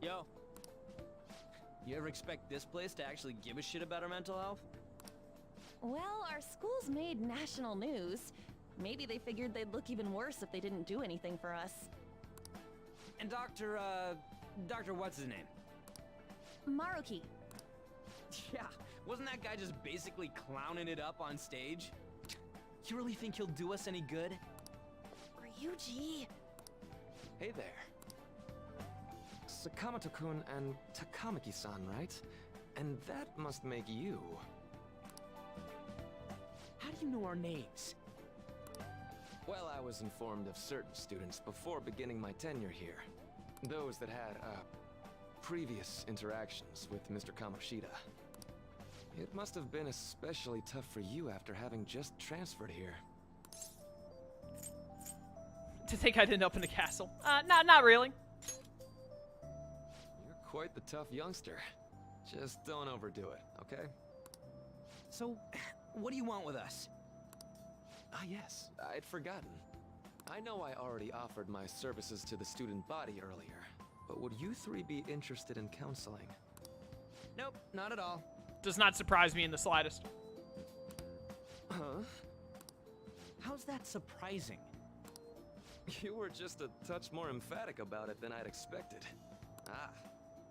Yo. You ever expect this place to actually give a shit about our mental health? Well, our school's made national news. Maybe they figured they'd look even worse if they didn't do anything for us. And Dr. what's his name? Maruki. Yeah, wasn't that guy just basically clowning it up on stage? You really think he'll do us any good? Ryuji. Hey there. Sakamoto-kun and Takamaki-san, right? And that must make you... How do you know our names? Well, I was informed of certain students before beginning my tenure here. Those that had, previous interactions with Mr. Kamoshida. It must have been especially tough for you after having just transferred here. To think I'd end up in the castle. Not really. You're quite the tough youngster. Just don't overdo it, okay? So, what do you want with us? Ah yes, I'd forgotten. I know I already offered my services to the student body earlier, but would you three be interested in counseling? Nope, not at all. Does not surprise me in the slightest. Huh? How's that surprising? You were just a touch more emphatic about it than I'd expected. Ah,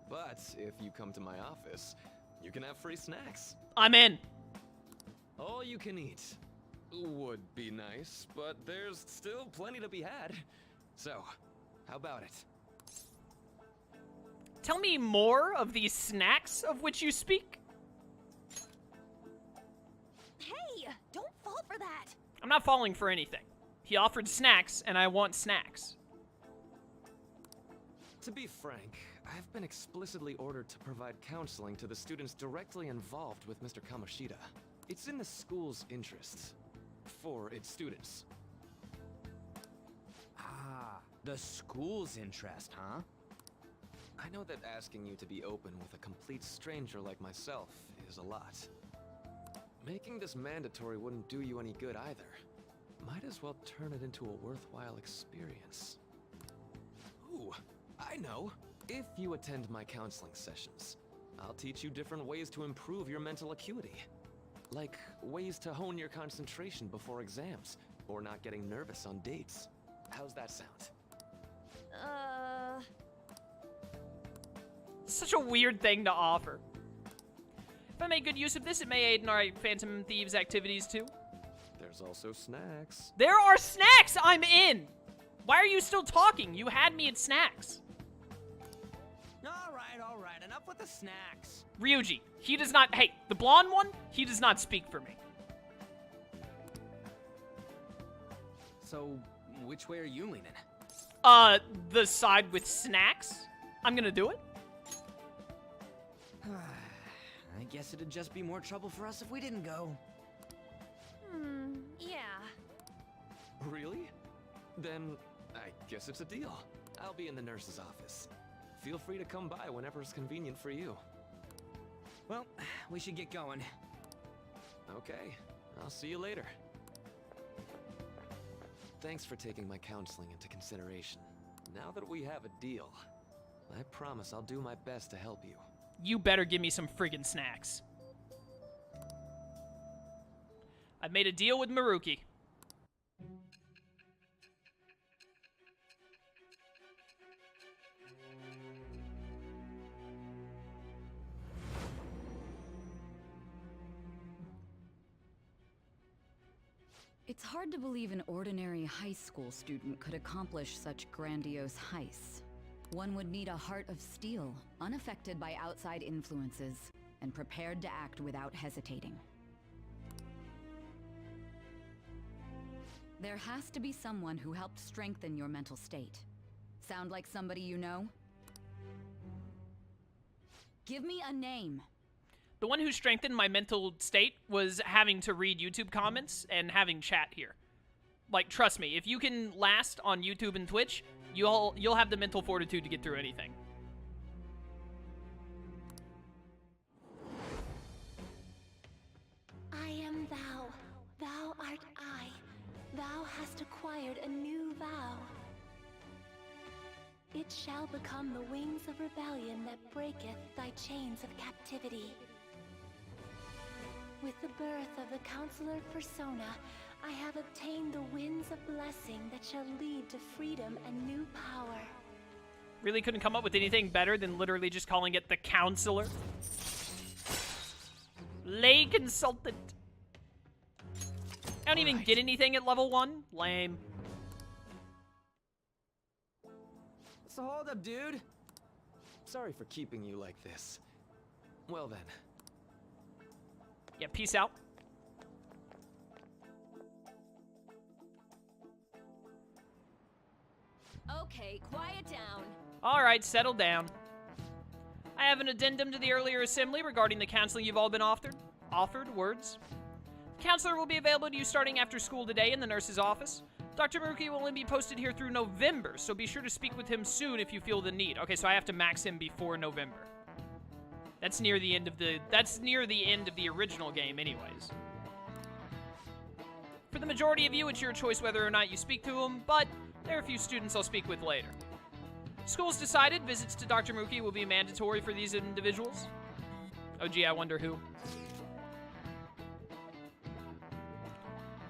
but if you come to my office, you can have free snacks. I'm in. All you can eat. Would be nice, but there's still plenty to be had. So, how about it? Tell me more of these snacks of which you speak. Hey, don't fall for that. I'm not falling for anything. He offered snacks, and I want snacks. To be frank, I've been explicitly ordered to provide counseling to the students directly involved with Mr. Kamoshida. It's in the school's interests. For its students. Ah, the school's interest, huh? I know that asking you to be open with a complete stranger like myself is a lot. Making this mandatory wouldn't do you any good either. Might as well turn it into a worthwhile experience. Ooh, I know. If you attend my counseling sessions, I'll teach you different ways to improve your mental acuity. Like ways to hone your concentration before exams, or not getting nervous on dates. How's that sound? Such a weird thing to offer. If I make good use of this, it may aid in our Phantom Thieves activities too. There's also snacks. There are snacks! I'm in! Why are you still talking? You had me at snacks. All right, enough with the snacks. Ryuji, he does not... Hey, the blonde one, he does not speak for me. So, which way are you leaning? The side with snacks? I'm gonna do it. I guess it'd just be more trouble for us if we didn't go. Yeah. Really? Then, I guess it's a deal. I'll be in the nurse's office. Feel free to come by whenever it's convenient for you. Well, we should get going. Okay, I'll see you later. Thanks for taking my counseling into consideration. Now that we have a deal, I promise I'll do my best to help you. You better give me some friggin' snacks. I've made a deal with Maruki. It's hard to believe an ordinary high school student could accomplish such grandiose heists. One would need a heart of steel, unaffected by outside influences, and prepared to act without hesitating. There has to be someone who helped strengthen your mental state. Sound like somebody you know? Give me a name. The one who strengthened my mental state was having to read YouTube comments and having chat here. Like, trust me, if you can last on YouTube and Twitch, you'll have the mental fortitude to get through anything. I am thou, thou art I. Thou hast acquired a new vow. It shall become the wings of rebellion that breaketh thy chains of captivity. With the birth of the Counselor persona, I have obtained the winds of blessing that shall lead to freedom and new power. Really couldn't come up with anything better than literally just calling it the Counselor. Lay consultant. I don't even get anything at level 1. Lame. What's the holdup, dude? Sorry for keeping you like this. Well then. Yeah, peace out. Okay, quiet down. Alright, settle down. I have an addendum to the earlier assembly regarding the counseling you've all been offered. Words. The counselor will be available to you starting after school today in the nurse's office. Dr. Maruki will only be posted here through November, so be sure to speak with him soon if you feel the need. Okay, so I have to max him before November. That's near the end of the original game anyways. For the majority of you, it's your choice whether or not you speak to him, but there are a few students I'll speak with later. School's decided visits to Dr. Maruki will be mandatory for these individuals. Oh gee, I wonder who.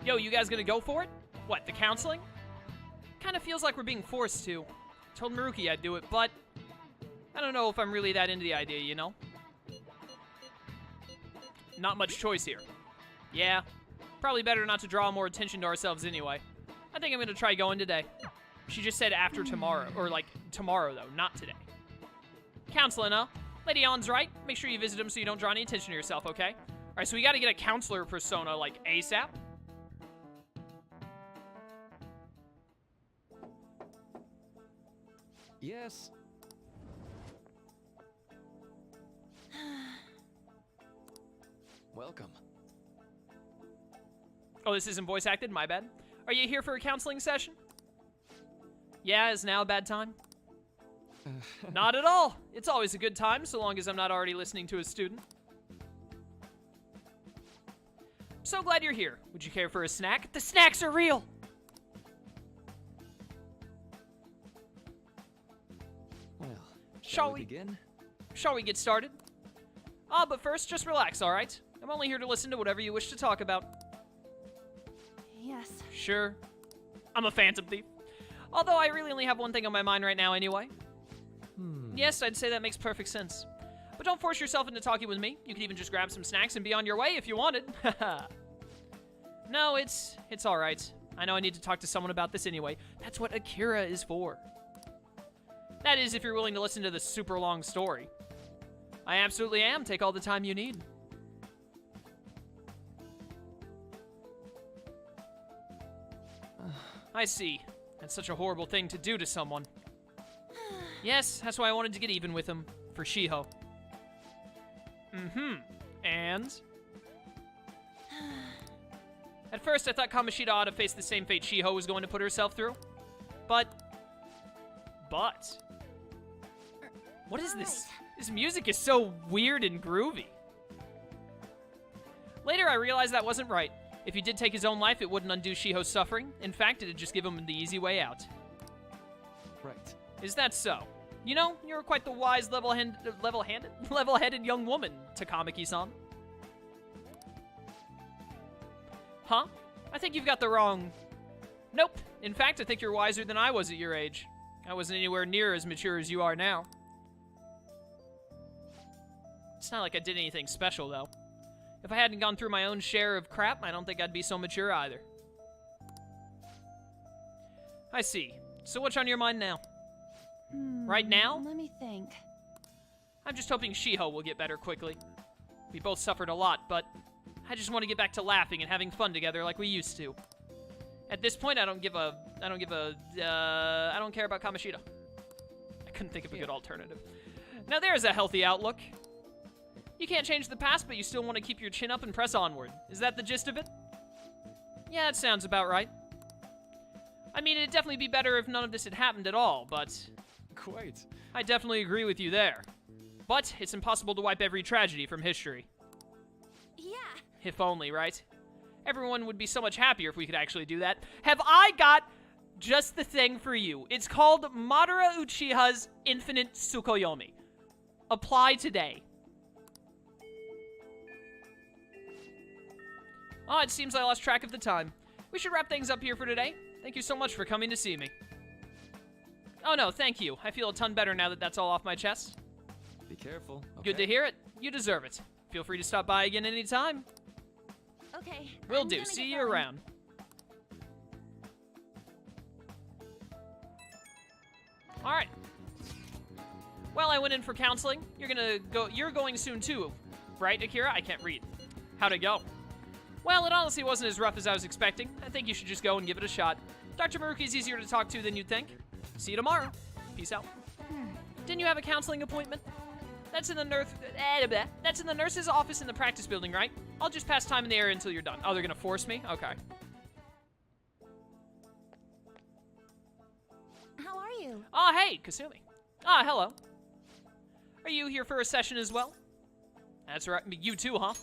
Yo, you guys gonna go for it? What, the counseling? Kinda feels like we're being forced to. Told Maruki I'd do it, but I don't know if I'm really that into the idea, you know? Not much choice here. Yeah, probably better not to draw more attention to ourselves anyway. I think I'm gonna try going today. She just said after tomorrow, or like tomorrow though, not today. Counseling, huh? Lady On's right. Make sure you visit him so you don't draw any attention to yourself, okay? Alright, so we gotta get a counselor persona like ASAP. Yes. Welcome. Oh, this isn't voice acted? My bad. Are you here for a counseling session? Yeah, is now a bad time? Not at all. It's always a good time, so long as I'm not already listening to a student. So glad you're here. Would you care for a snack? The snacks are real! Well, Shall we begin? Shall we get started? But first, just relax, alright? I'm only here to listen to whatever you wish to talk about. Yes. Sure. I'm a Phantom Thief. Although I really only have one thing on my mind right now anyway. Yes, I'd say that makes perfect sense. But don't force yourself into talking with me. You could even just grab some snacks and be on your way if you wanted. No, it's alright. I know I need to talk to someone about this anyway. That's what Akira is for. That is, if you're willing to listen to the super long story. I absolutely am. Take all the time you need. I see. That's such a horrible thing to do to someone. Yes, that's why I wanted to get even with him. For Shiho. And? At first, I thought Kamoshida ought to face the same fate Shiho was going to put herself through. But... What is this? This music is so weird and groovy. Later, I realized that wasn't right. If he did take his own life, it wouldn't undo Shiho's suffering. In fact, it'd just give him the easy way out. Right. Is that so? You know, you're quite the wise, level-headed young woman, Takamaki-san. Huh? I think you've got the wrong... Nope. In fact, I think you're wiser than I was at your age. I wasn't anywhere near as mature as you are now. It's not like I did anything special, though. If I hadn't gone through my own share of crap, I don't think I'd be so mature either. I see. So what's on your mind now? Right now? Let me think. I'm just hoping Shiho will get better quickly. We both suffered a lot, but I just want to get back to laughing and having fun together like we used to. At this point, I don't care about Kamoshida. I couldn't think of a good alternative. Now there's a healthy outlook. You can't change the past, but you still want to keep your chin up and press onward. Is that the gist of it? Yeah, that sounds about right. I mean, it'd definitely be better if none of this had happened at all, but... Quite. I definitely agree with you there. But it's impossible to wipe every tragedy from history. Yeah. If only, right? Everyone would be so much happier if we could actually do that. Have I got just the thing for you. It's called Madara Uchiha's Infinite Tsukuyomi. Apply today. Oh, it seems I lost track of the time. We should wrap things up here for today. Thank you so much for coming to see me. Oh no, thank you. I feel a ton better now that that's all off my chest. Be careful. Okay? Good to hear it. You deserve it. Feel free to stop by again anytime. Okay. Will I'm do. gonna See get you going. around. All right. Well, I went in for counseling. You're going soon too, right, Akira? I can't read. How'd it go? Well, it honestly wasn't as rough as I was expecting. I think you should just go and give it a shot. Dr. Maruki's easier to talk to than you'd think. See you tomorrow. Peace out. Didn't you have a counseling appointment? That's in the That's in the nurse's office in the practice building, right? I'll just pass time in the area until you're done. Oh, they're gonna force me? Okay. How are you? Oh, hey, Kasumi. Ah, hello. Are you here for a session as well? That's right. You too, huh?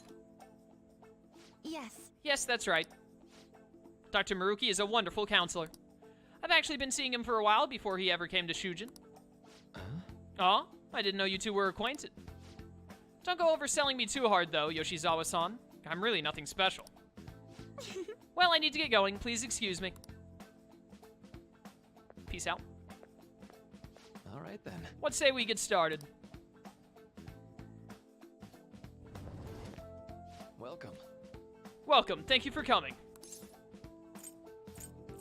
Yes. Yes, that's right. Dr. Maruki is a wonderful counselor. I've actually been seeing him for a while before he ever came to Shujin. Oh? I didn't know you two were acquainted. Don't go overselling me too hard, though, Yoshizawa-san. I'm really nothing special. Well, I need to get going. Please excuse me. Peace out. All right, then. What say we get started? Welcome. Welcome. Thank you for coming.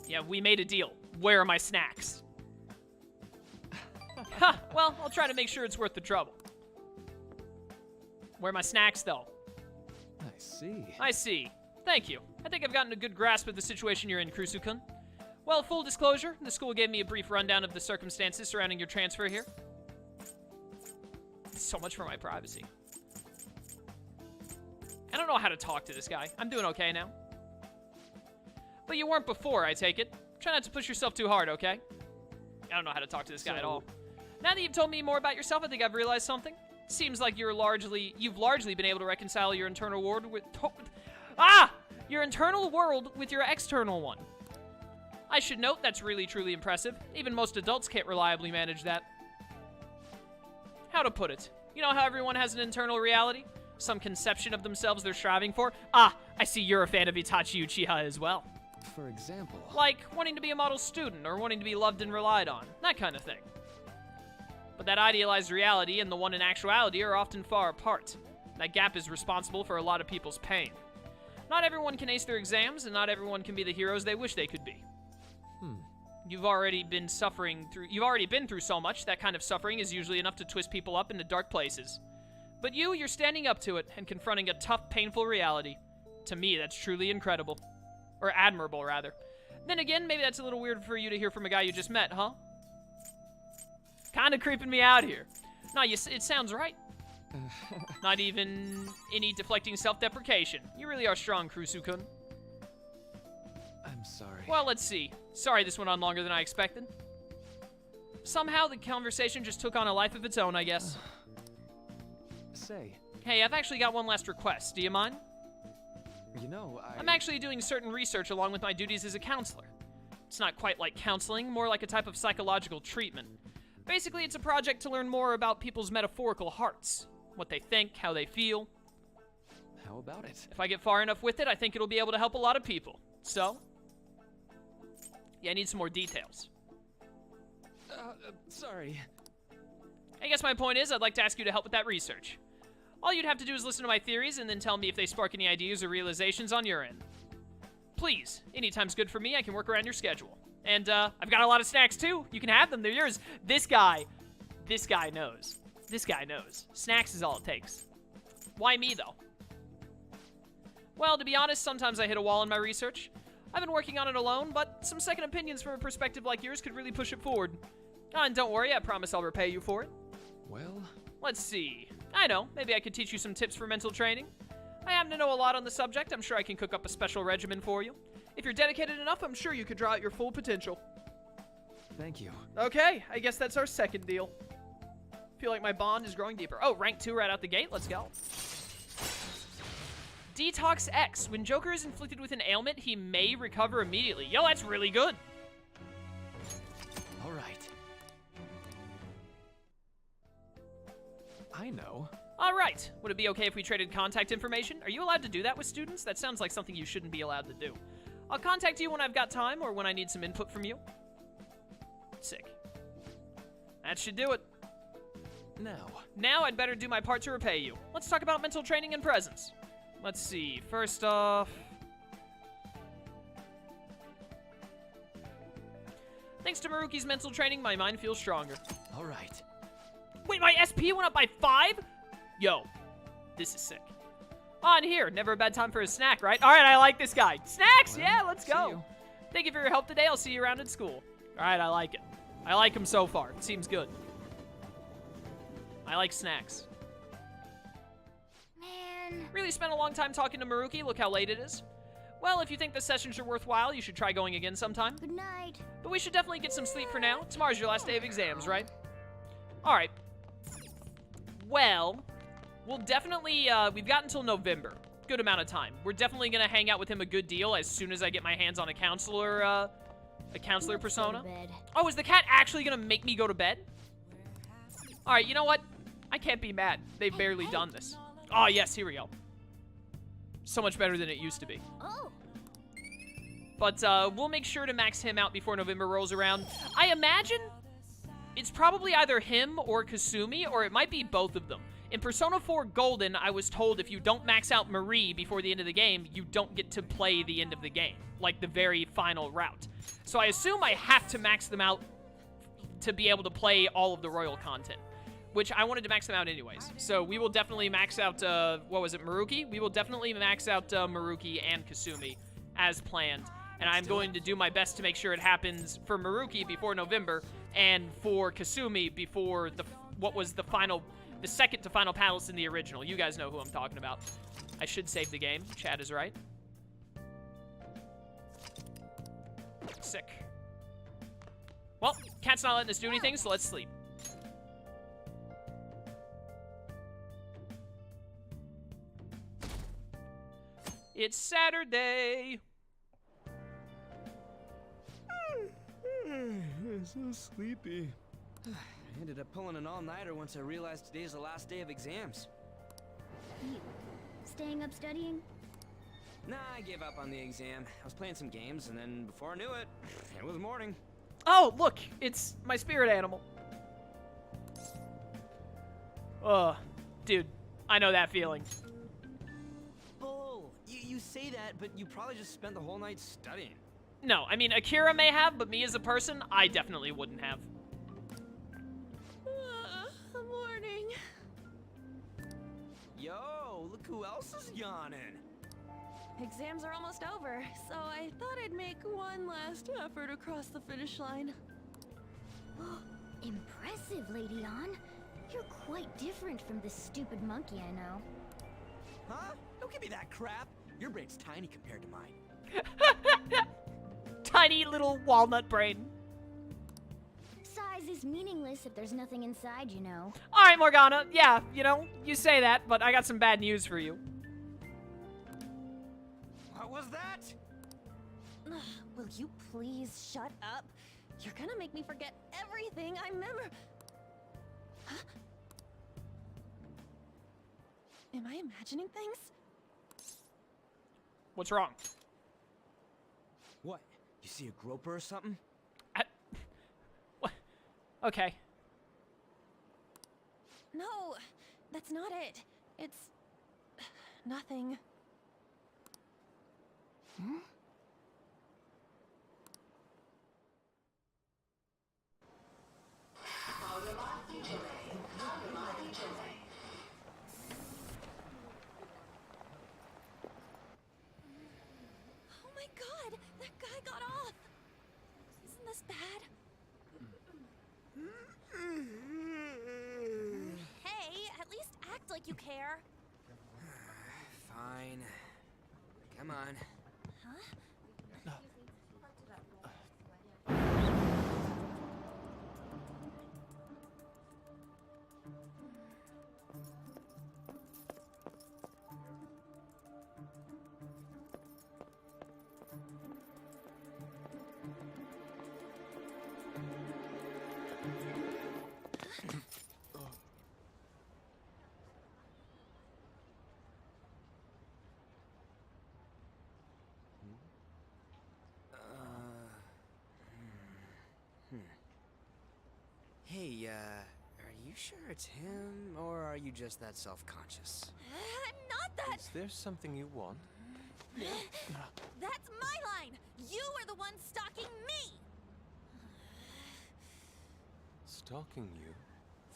Yeah, we made a deal. Where are my snacks? Ha! Well, I'll try to make sure it's worth the trouble. Where are my snacks, though? I see. I see. Thank you. I think I've gotten a good grasp of the situation you're in, Kurusu-kun. Well, full disclosure, the school gave me a brief rundown of the circumstances surrounding your transfer here. So much for my privacy. I don't know how to talk to this guy. I'm doing okay now. But you weren't before, I take it. Try not to push yourself too hard, okay? I don't know how to talk to this guy at all. Now that you've told me more about yourself, I think I've realized something. Seems like you've largely been able to reconcile your internal world with your internal world with your external one. I should note that's really truly impressive. Even most adults can't reliably manage that. How to put it? You know how everyone has an internal reality? Some conception of themselves they're striving for? Ah, I see you're a fan of Itachi Uchiha as well. For example? Like wanting to be a model student or wanting to be loved and relied on. That kind of thing. But that idealized reality and the one in actuality are often far apart. That gap is responsible for a lot of people's pain. Not everyone can ace their exams, and not everyone can be the heroes they wish they could be. You've already been through so much, that kind of suffering is usually enough to twist people up into dark places. But you're standing up to it and confronting a tough, painful reality. To me, that's truly incredible. Or admirable, rather. Then again, maybe that's a little weird for you to hear from a guy you just met, huh? Kinda creeping me out here. No, it sounds right. Not even any deflecting self-deprecation. You really are strong, Kurusu-kun. I'm sorry. Well, let's see. Sorry this went on longer than I expected. Somehow the conversation just took on a life of its own, I guess. Say. Hey, I've actually got one last request. Do you mind? You know, I'm actually doing certain research along with my duties as a counselor. It's not quite like counseling, more like a type of psychological treatment. Basically, it's a project to learn more about people's metaphorical hearts. What they think, how they feel. How about it? If I get far enough with it, I think it'll be able to help a lot of people. So? Yeah, I need some more details. Sorry. I guess my point is, I'd like to ask you to help with that research. All you'd have to do is listen to my theories and then tell me if they spark any ideas or realizations on your end. Please, anytime's good for me. I can work around your schedule. And, I've got a lot of snacks, too. You can have them. They're yours. This guy knows. This guy knows. Snacks is all it takes. Why me, though? Well, to be honest, sometimes I hit a wall in my research. I've been working on it alone, but some second opinions from a perspective like yours could really push it forward. Oh, and don't worry, I promise I'll repay you for it. Well? Let's see. I know, maybe I could teach you some tips for mental training. I happen to know a lot on the subject. I'm sure I can cook up a special regimen for you. If you're dedicated enough, I'm sure you could draw out your full potential. Thank you. Okay, I guess that's our second deal. Feel like my bond is growing deeper. Oh, rank 2 right out the gate. Let's go. Detox X. When Joker is inflicted with an ailment, he may recover immediately. Yo, that's really good. I know. All right. Would it be okay if we traded contact information? Are you allowed to do that with students? That sounds like something you shouldn't be allowed to do. I'll contact you when I've got time or when I need some input from you. Sick. That should do it. Now I'd better do my part to repay you. Let's talk about mental training and presence. Let's see. First off... Thanks to Maruki's mental training, my mind feels stronger. All right. Wait, my SP went up by 5? Yo, this is sick. On here, never a bad time for a snack, right? All right, I like this guy. Snacks, yeah, let's go. Thank you for your help today. I'll see you around at school. All right, I like it. I like him so far. It seems good. I like snacks. Man. Really spent a long time talking to Maruki. Look how late it is. Well, if you think the sessions are worthwhile, you should try going again sometime. Good night. But we should definitely get some sleep for now. Tomorrow's your last day of exams, right? All right. Well, we'll definitely, we've got until November. Good amount of time. We're definitely going to hang out with him a good deal as soon as I get my hands on a counselor persona. Oh, is the cat actually going to make me go to bed? All right, you know what? I can't be mad. They've barely done this. Oh, yes, here we go. So much better than it used to be. Oh. But we'll make sure to max him out before November rolls around. I imagine it's probably either him or Kasumi, or it might be both of them. In Persona 4 Golden, I was told if you don't max out Marie before the end of the game, you don't get to play the end of the game, like the very final route. So I assume I have to max them out to be able to play all of the royal content, which I wanted to max them out anyways. So we will definitely max out, what was it, Maruki? We will definitely max out Maruki and Kasumi as planned. And I'm going to do my best to make sure it happens for Maruki before November, and for Kasumi before the second to final palace in the original. You guys know who I'm talking about. I should save the game. Chad is right. Sick. Well, cat's not letting us do anything, so let's sleep. It's Saturday. I'm so sleepy. I ended up pulling an all-nighter once I realized today's the last day of exams. You staying up studying? Nah, I gave up on the exam. I was playing some games, and then before I knew it, it was morning. Oh, look, it's my spirit animal. Dude, I know that feeling. Bull, you say that, but you probably just spent the whole night studying. No, I mean, Akira may have, but me as a person, I definitely wouldn't have. Morning. Yo, look who else is yawning. Exams are almost over, so I thought I'd make one last effort across the finish line. Impressive, Lady An. You're quite different from this stupid monkey I know. Huh? Don't give me that crap. Your brain's tiny compared to mine. Tiny little walnut brain. Size is meaningless if there's nothing inside, you know. All right, Morgana. Yeah, you know, you say that, but I got some bad news for you. What was that? Will you please shut up? You're gonna make me forget everything I remember. Huh? Am I imagining things? What's wrong? What? You see a groper or something? What? Okay. No, that's not it. It's nothing. Hmm? Oh my god, that guy got off. Isn't this bad? Hey, at least act like you care. Fine. Come on. Huh? sure it's him, or are you just that self-conscious? I'm not that. Is there something you want? That's my line. You are the one stalking me. Stalking you?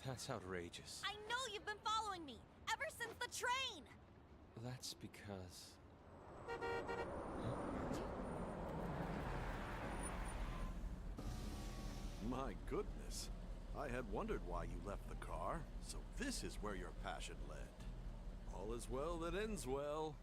That's outrageous. I know you've been following me ever since the train. That's because... My goodness. I had wondered why you left the car, so this is where your passion led. All is well that ends well.